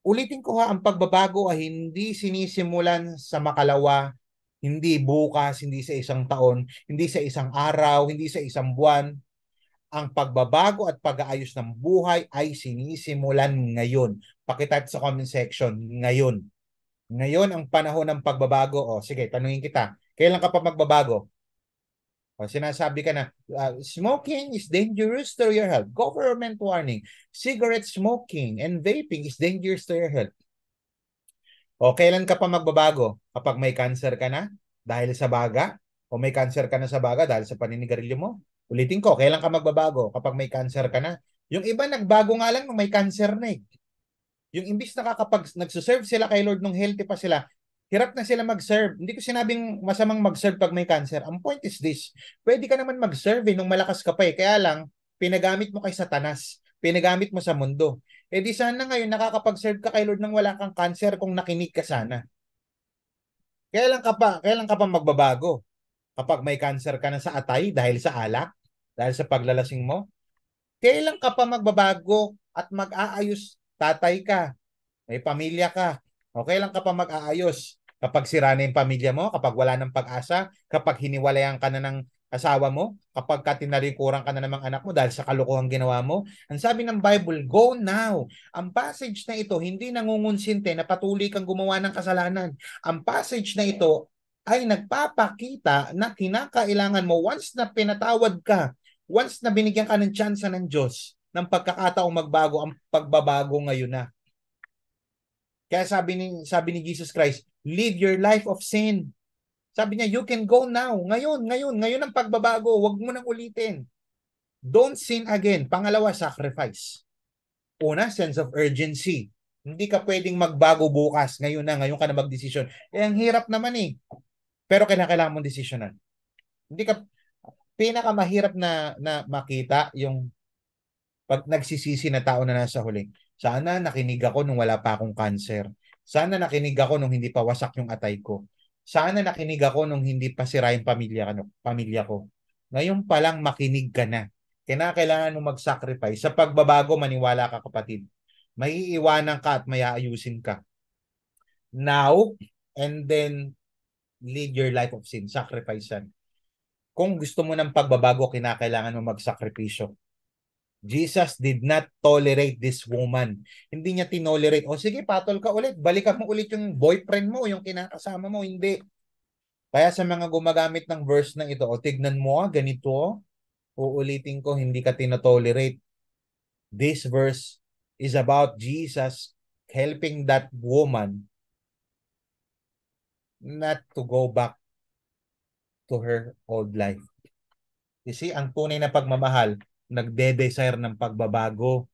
Ulitin ko ha, ang pagbabago ay hindi sinisimulan sa makalawa, hindi bukas, hindi sa isang taon, hindi sa isang araw, hindi sa isang buwan. Ang pagbabago at pag-aayos ng buhay ay sinisimulan ngayon. Pakitype sa comment section, ngayon. Ngayon ang panahon ng pagbabago. O sige, tanungin kita, kailan ka pa magbabago? O, sinasabi ka na, smoking is dangerous to your health. Government warning. Cigarette smoking and vaping is dangerous to your health. O, kailan ka pa magbabago? Kapag may cancer ka na dahil sa baga? O may cancer ka na sa baga dahil sa paninigarilyo mo? Ulitin ko, kailan ka magbabago? Kapag may cancer ka na? Yung iba nagbago nga lang nung may cancer na eh. Yung imbis na kapag nagsuserve sila kay Lord nung healthy pa sila, Hirap na sila mag-serve. Hindi ko sinabing masamang mag-serve pag may cancer. Ang point is this, pwede ka naman mag-serve nung malakas ka pa eh. Kaya lang, pinagamit mo kay Satanas. Pinagamit mo sa mundo. Eh di sana ngayon nakakapag-serve ka kay Lord nang wala kang cancer kung nakinig ka sana. Kailan ka pa magbabago? Kapag may cancer ka na sa atay dahil sa alak, dahil sa paglalasing mo, kailan ka pa magbabago at mag-aayos? Tatay ka, may pamilya ka. Okay lang ka pa mag-aayos. Kapag sira na yung pamilya mo, kapag wala ng pag-asa, kapag hiniwalayan ka na ng asawa mo, kapag tinalikuran ka na ng mga anak mo dahil sa kalokohang ginawa mo. Ang sabi ng Bible, go now. Ang passage na ito, hindi nangungunsinte na patuloy kang gumawa ng kasalanan. Ang passage na ito ay nagpapakita na kinakailangan mo once na pinatawad ka, once na binigyan ka ng tsansa ng Diyos, ng pagkakataong magbago, ang pagbabago ngayon na. Kaya sabi ni Jesus Christ, live your life of sin. Sabi niya, you can go now. Ngayon ang pagbabago. Huwag mo nang ulitin. Don't sin again. Pangalawa, sacrifice. Una, sense of urgency. Hindi ka pwedeng magbago bukas. Ngayon ka na magdesisyon. Eh, ang hirap naman eh. Pero kailangan mong desisyonan. Hindi ka, pinakamahirap na makita yung pag nagsisisi na tao na nasa huli. Sana nakinig ako nung wala pa akong cancer. Sana nakinig ako nung hindi pa wasak yung atay ko. Sana nakinig ako nung hindi pa sira yung pamilya ko. Ngayon pa lang makinig ka na. Kailangan mo mag-sacrifice. Sa pagbabago, maniwala ka kapatid. May iiwanan ka at may aayusin ka. Now, and then lead your life of sin. Sacrifice yan. Kung gusto mo ng pagbabago, kinakailangan mo magsakripisyo. Jesus did not tolerate this woman. Hindi niya tinolerate. O sige, patol ka ulit. Balikan mo ulit yung boyfriend mo, yung kinakasama mo. Hindi. Kaya sa mga gumagamit ng verse na ito, o tignan mo, ganito, uulitin ko, hindi ka tinotolerate. This verse is about Jesus helping that woman not to go back to her old life. You see, ang tunay na pagmamahal, nagde-desire ng pagbabago.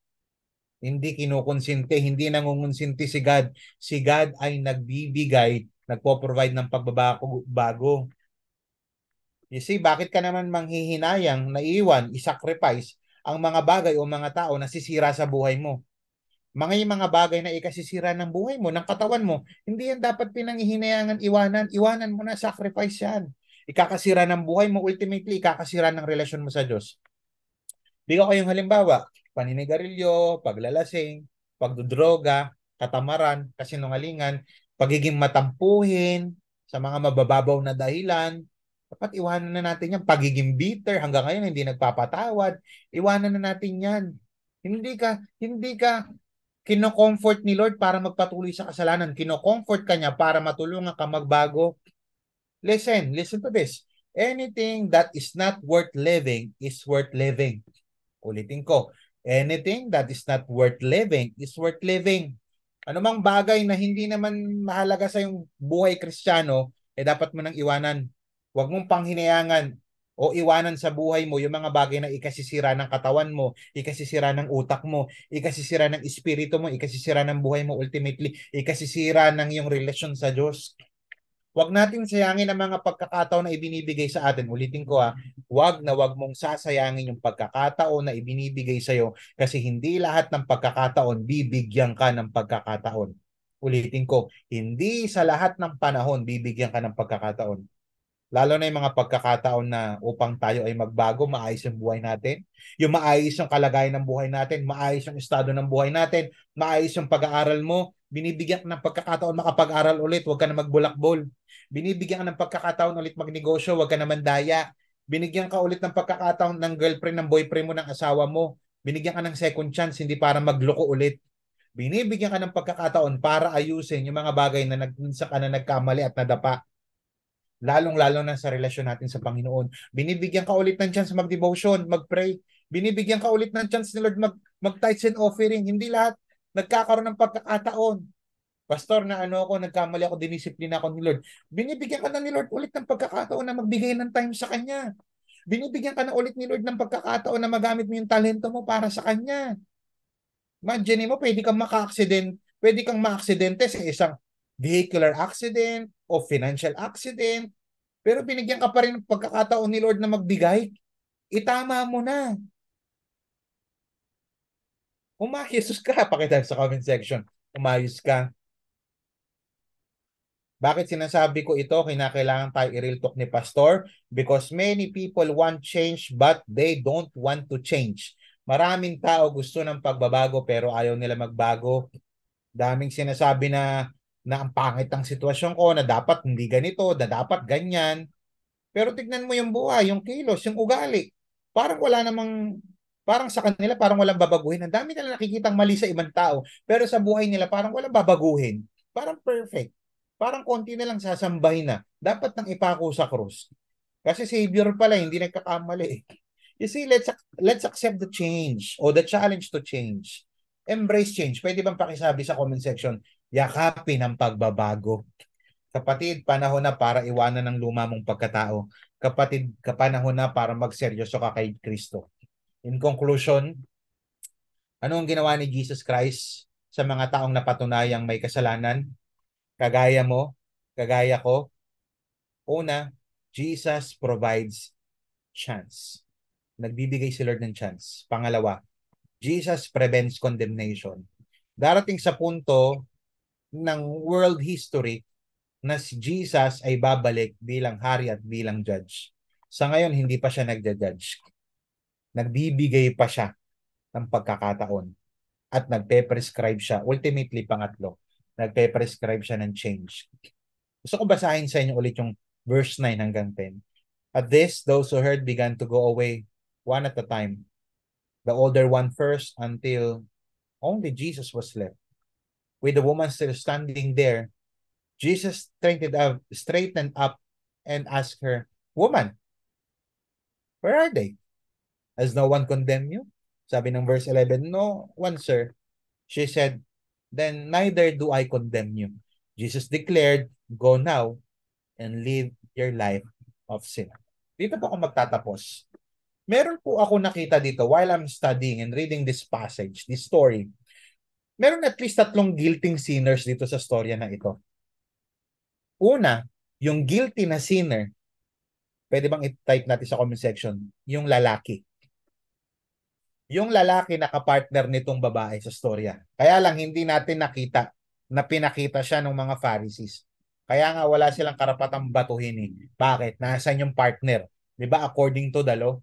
Hindi kinukonsinte, hindi nangungonsinti si God. Si God ay nagbibigay, nagpo-provide ng pagbabago. You see, bakit ka naman manghihinayang, naiwan, isacrifice ang mga bagay o mga tao na sisira sa buhay mo? Mga bagay na ikasisira ng buhay mo, ng katawan mo, hindi yan dapat pinanghihinayangan iwanan. Iwanan mo na, sacrifice yan. Ikakasira ng buhay mo, ultimately, ikakasira ng relasyon mo sa Diyos. Bigyan ko kayong halimbawa, paninigarilyo, paglalasing, pagdudroga, katamaran, kasinungalingan, pagiging matampuhin sa mga mabababaw na dahilan. Dapat iwanan na natin yan. Pagiging bitter, hanggang ngayon hindi nagpapatawad. Iwanan na natin yan. Hindi ka kino-comfort ni Lord para magpatuloy sa kasalanan. Kino-comfort ka niya para matulungan ka magbago. Listen to this. Anything that is not worth living is worth living. Ulitin ko, anything that is not worth living is worth living. Anumang bagay na hindi naman mahalaga sa yung buhay Kristiyano, dapat mo nang iwanan. Huwag mong panghinayangan o iwanan sa buhay mo yung mga bagay na ikasisira ng katawan mo, ikasisira ng utak mo, ikasisira ng espiritu mo, ikasisira ng buhay mo, ultimately, ikasisira ng iyong relasyon sa Diyos. Huwag natin sayangin ang mga pagkakataon na ibinibigay sa atin. Ulitin ko huwag mong sasayangin yung pagkakataon na ibinibigay sa iyo kasi hindi lahat ng pagkakataon bibigyan ka ng pagkakataon. Ulitin ko, hindi sa lahat ng panahon bibigyan ka ng pagkakataon. Lalo na yung mga pagkakataon na upang tayo ay magbago, maayos yung buhay natin, yung maayos yung kalagayan ng buhay natin, maayos yung estado ng buhay natin, maayos yung pag-aaral mo, binibigyan ka ng pagkakataon makapag-aral ulit, huwag ka na magbulakbol. Binibigyan ka ng pagkakataon ulit magnegosyo, huwag ka na mandaya. Binigyan ka ulit ng pagkakataon ng girlfriend, ng boyfriend mo, ng asawa mo. Binigyan ka ng second chance, hindi para magloko ulit. Binibigyan ka ng pagkakataon para ayusin yung mga bagay na minsan ka na nagkamali at nadapa. Lalong-lalo na sa relasyon natin sa Panginoon. Binibigyan ka ulit ng chance mag-devotion, mag-pray. Binibigyan ka ulit ng chance ni Lord mag-tithes and offering. Hindi lahat nagkakaroon ng pagkakataon. Pastor, na nagkamali ako, dinisiplina ako ni Lord. Binibigyan ka na ni Lord ulit ng pagkakataon na magbigay ng time sa Kanya. Binibigyan ka na ulit ni Lord ng pagkakataon na magamit mo yung talento mo para sa Kanya. Imagine mo, pwede kang maka-aksidente sa isang vehicular accident o financial accident, pero binigyan ka pa rin ng pagkakataon ni Lord na magbigay. Itama mo na. Umayos ka. Pakita sa comment section. Umayos ka. Bakit sinasabi ko ito? Kinakailangan tayo i-real talk ni Pastor because many people want change but they don't want to change. Maraming tao gusto ng pagbabago pero ayaw nila magbago. Daming sinasabi na ang pangit ang sitwasyon ko, na dapat hindi ganito, na dapat ganyan. Pero tignan mo yung buhay, yung kilos, yung ugali. Parang wala namang, parang sa kanila, parang walang babaguhin. Ang dami nila nakikitang mali sa ibang tao. Pero sa buhay nila, parang walang babaguhin. Parang perfect. Parang konti na lang sasambahin na. Dapat nang ipako sa krus. Kasi Savior pala, hindi nagkakamali eh. You see, let's accept the change or the challenge to change. Embrace change. Pwede bang pakisabi sa comment section, yakapin ang pagbabago. Kapatid, panahon na para iwanan ng luma mong pagkatao. Kapatid, kapanahon na para magseryoso ka kay Kristo. In conclusion, ano ang ginawa ni Jesus Christ sa mga taong napatunayang may kasalanan? Kagaya mo, kagaya ko. Una, Jesus provides chance. Nagbibigay si Lord ng chance. Pangalawa, Jesus prevents condemnation. Darating sa punto ng world history na si Jesus ay babalik bilang hari at bilang judge. Sa ngayon, hindi pa siya nagja-judge. Nagbibigay pa siya ng pagkakataon at nagpe-prescribe siya. Ultimately, pangatlo, nagpe-prescribe siya ng change. Gusto ko basahin sa inyo ulit yung verse 9 hanggang 10. At this, those who heard began to go away one at a time. The older one first until only Jesus was left. With the woman still standing there, Jesus straightened up and asked her, "Woman, where are they? Has no one condemned you?" Sabi ng verse 11, "No one, sir." She said, "Then neither do I condemn you." Jesus declared, "Go now and live your life of sin." Dito po ako magtatapos. Meron po ako nakita dito while I'm studying and reading this passage, this story. Meron at least 3 guilty sinners dito sa storya na ito. Una, yung guilty na sinner, pwede bang i-type natin sa comment section, yung lalaki. Yung lalaki na kapartner nitong babae sa storya. Kaya lang hindi natin nakita na pinakita siya ng mga Pharisees. Kaya nga wala silang karapatang batuhin eh. Bakit? Nasaan yung partner? 'Di ba according to the law?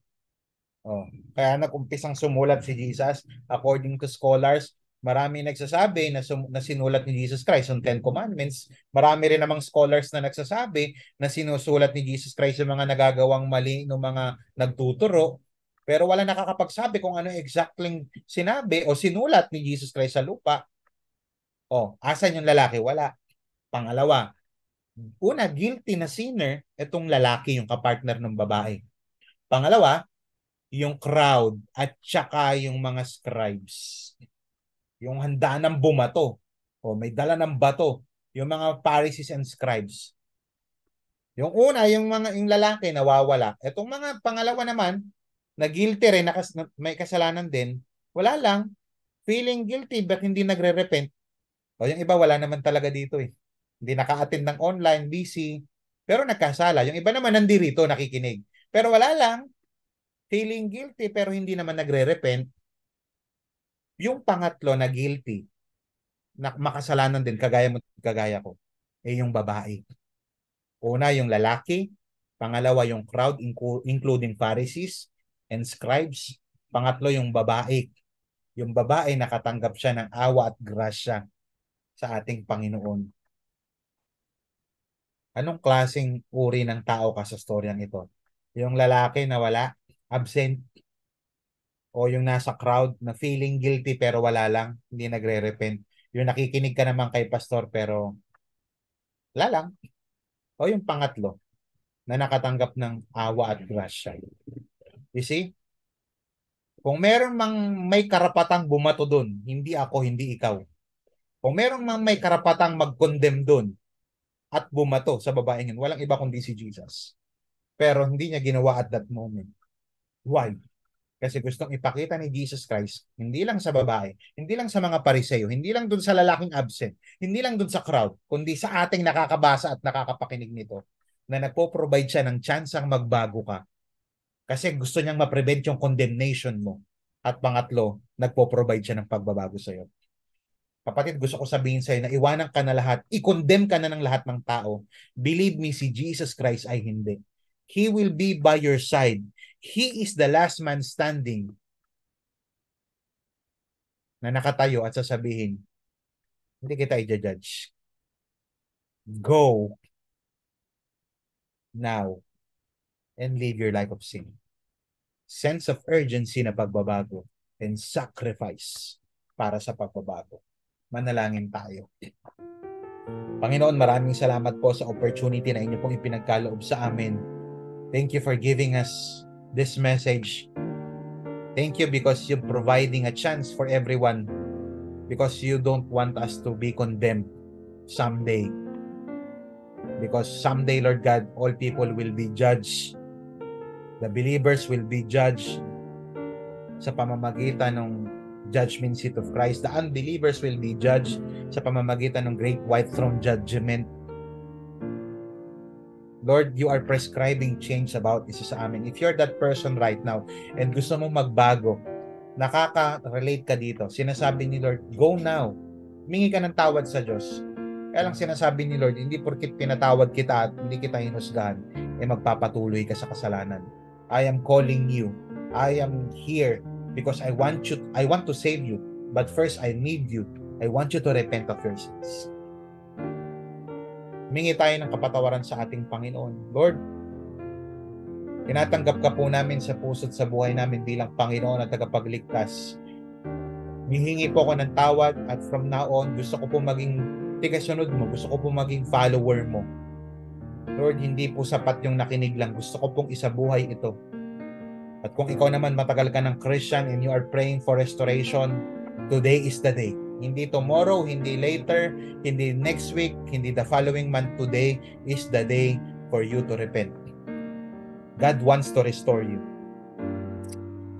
Oh, kaya nag-umpisang sumulat si Jesus. According to scholars, marami nagsasabi na sinulat ni Jesus Christ yung Ten Commandments. Marami rin namang scholars na nagsasabi na sinusulat ni Jesus Christ yung mga nagagawang mali ng mga nagtuturo. Pero wala nakakapagsabi kung ano exactly sinabi o sinulat ni Jesus Christ sa lupa. Oh, asan yung lalaki? Wala. Pangalawa, una, guilty na sinner, itong lalaki, yung kapartner ng babae. Pangalawa, yung crowd at saka yung mga scribes. Yung handa ng bumato o may dala ng bato, yung mga Pharisees and scribes. Yung una, yung lalaki nawawala. Etong mga pangalawa naman, na guilty rin, may kasalanan din, wala lang, feeling guilty but hindi nagre-repent. O yung iba wala naman talaga dito eh. Hindi naka-attend ng online, busy, pero nagkasala. Yung iba naman nandirito, nakikinig. Pero wala lang, feeling guilty pero hindi naman nagre-repent. Yung pangatlo na guilty, na makasalanan din, kagaya ko, eh yung babae. Una, yung lalaki. Pangalawa, yung crowd, including Pharisees and scribes. Pangatlo, yung babae. Yung babae, nakatanggap siya ng awa at grasya sa ating Panginoon. Anong klaseng uri ng tao ka sa storyang ito? Yung lalaki na wala, absent, o yung nasa crowd na feeling guilty pero wala lang, hindi nagre-repent. Yung nakikinig ka naman kay pastor pero wala lang. O yung pangatlo na nakatanggap ng awa at grasya. You see? Kung meron mang may karapatang bumato doon, hindi ako, hindi ikaw. Kung meron mang may karapatang mag-condemn doon at bumato sa babaeng yun, walang iba kundi si Jesus. Pero hindi niya ginawa at that moment. Why? Kasi gustong ipakita ni Jesus Christ, hindi lang sa babae, hindi lang sa mga Pariseo, hindi lang dun sa lalaking absent, hindi lang dun sa crowd, kundi sa ating nakakabasa at nakakapakinig nito, na nagpo-provide siya ng tsansang magbago ka. Kasi gusto niyang ma-prevent yung condemnation mo. At pangatlo, nagpo-provide siya ng pagbabago sa iyo. Kapatid, gusto ko sabihin sa iyo na iwanan ka na lahat, i-condemn ka na ng lahat ng tao. Believe me, si Jesus Christ ay hindi. He will be by your side. He is the last man standing na nakatayo at sasabihin, hindi kita i-judge. Go now and live your life of sin. Sense of urgency na pagbabago and sacrifice para sa pagbabago. Manalangin tayo. Panginoon, maraming salamat po sa opportunity na inyo pong ipinagkaloob sa amin. Thank you for giving us this message. Thank you because you're providing a chance for everyone, because you don't want us to be condemned someday. Because someday, Lord God, all people will be judged. The believers will be judged sa pamamagitan ng judgment seat of Christ. The unbelievers will be judged sa pamamagitan ng great white throne judgment. Lord, you are prescribing change about isa sa amin. If you're that person right now and gusto mong magbago, nakaka-relate ka dito. Sinasabi ni Lord, go now. Humingi ka ng tawad sa Diyos. Kaya lang sinasabi ni Lord, hindi porkit pinatawad kita at hindi kita hinusgahan, magpapatuloy ka sa kasalanan. I am calling you. I am here because I want to save you. But first, I need you. I want you to repent of your sins. Humingi tayo ng kapatawaran sa ating Panginoon. Lord, tinatanggap ka po namin sa puso't sa buhay namin bilang Panginoon at tagapagligtas. Hihingi po ako ng tawad at from now on, gusto ko po maging tigasunod mo. Gusto ko po maging follower mo. Lord, hindi po sapat yung nakinig lang. Gusto ko pong isabuhay ito. At kung ikaw naman matagal ka ng Christian and you are praying for restoration, today is the day. Hindi tomorrow, hindi later, hindi next week, hindi the following month. Today is the day for you to repent. God wants to restore you.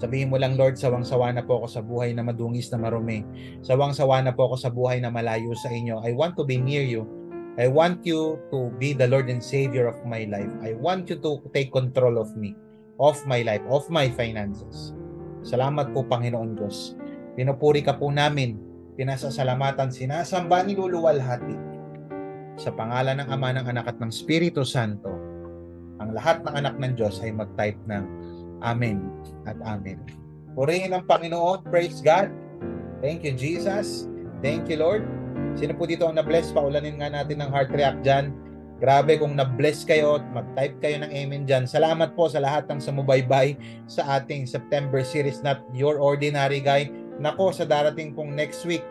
Sabihin mo lang, Lord, sawang-sawa na po ako sa buhay na madungis na marumi. Sawang-sawa na po ako sa buhay na malayo sa inyo. I want to be near you. I want you to be the Lord and Savior of my life. I want you to take control of me, of my life, of my finances. Salamat po, Panginoon Diyos. Pinupuri ka po namin, pinasasalamatan, sinasamba, niluluwalhati. Sa pangalan ng Ama, ng Anak at ng Espiritu Santo, ang lahat ng anak ng Diyos ay mag-type ng Amen at Amen. Purihin ang Panginoon. Praise God. Thank you, Jesus. Thank you, Lord. Sino po dito ang na-bless? Paulanin nga natin ng heart react dyan. Grabe kung na-bless kayo at mag-type kayo ng Amen dyan. Salamat po sa lahat ng sumubaybay sa ating September series, Not Your Ordinary Guy. Nako, sa darating pong next week,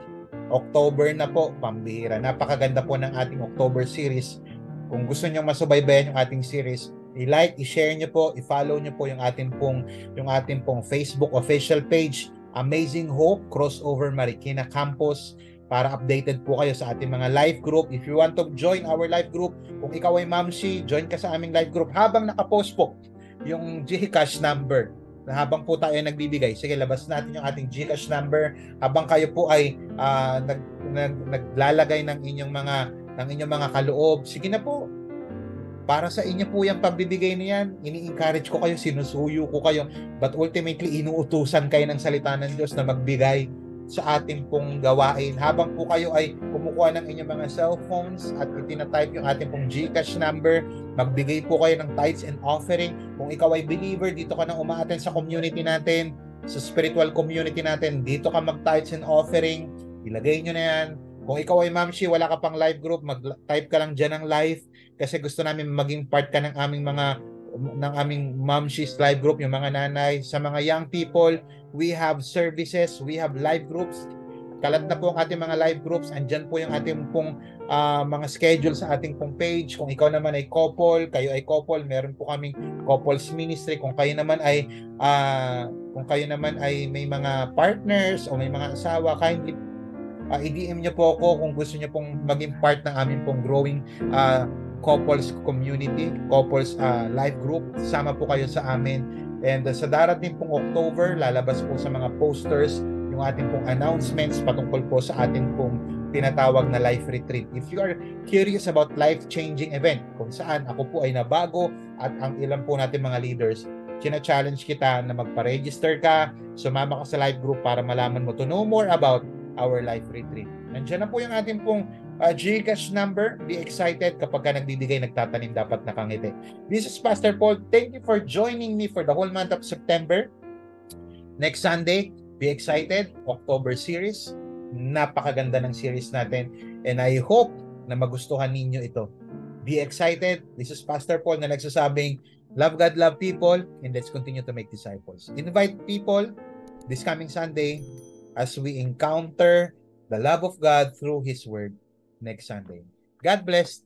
October na po, pambihira. Napakaganda po ng ating October series. Kung gusto nyo masubaybayan yung ating series, i-like, i-share nyo po, i-follow nyo po yung ating pong Facebook official page, Amazing Hope Crossover Marikina Campus, para updated po kayo sa ating mga live group. If you want to join our live group, kung ikaw ay Mamshi, join ka sa aming live group. Habang nakapost po yung GCash number, habang po tayo nagbibigay, sige, labas natin yung ating GCash number. Habang kayo po ay naglalagay ng inyong mga kaloob, sige na po. Para sa inyo po yung pagbibigay niyan, ini-encourage ko kayo, sinusuyo ko kayo, but ultimately inuutusan kayo ng salita ng Diyos na magbigay sa ating pong gawain. Habang po kayo ay kumukuha ng inyong mga cellphones at itinatype yung ating pong GCash number, magbigay po kayo ng tithes and offering. Kung ikaw ay believer, dito ka na umaattend sa community natin, sa spiritual community natin, dito ka mag-tithes and offering, ilagay nyo na yan. Kung ikaw ay Mamshi, wala ka pang live group, mag-type ka lang dyan ng live, kasi gusto namin maging part ka ng aming Mamshi's live group, yung mga nanay. Sa mga young people, we have services, we have live groups. Kalat na po ang ating mga live groups. Andyan po yung ating pong mga schedule sa ating pong page. Kung ikaw naman ay couple, kayo ay couple, meron po kaming couples ministry. Kung kayo naman ay may mga partners o may mga asawa, kindly i-DM nyo po ako kung gusto nyo pong maging part ng aming pong growing couples community, couples live group. Sama po kayo sa amin And sa darating pong October, lalabas po sa mga posters yung ating pong announcements patungkol po sa ating pong tinatawag na life retreat. If you are curious about life-changing event, kung saan ako po ay nabago at ang ilan po natin mga leaders, china-challenge kita na magpa-register ka, sumama ka sa live group para malaman mo to know more about our life retreat. Nandiyan na po yung ating pong GCash number. Be excited kapag ka nagbibigay, nagtatanim, dapat nakangiti. This is Pastor Paul. Thank you for joining me for the whole month of September. Next Sunday, be excited. October series. Napakaganda ng series natin. And I hope na magustuhan ninyo ito. Be excited. This is Pastor Paul na nagsasabing, love God, love people, and let's continue to make disciples. Invite people this coming Sunday as we encounter the love of God through His Word next Sunday. God bless.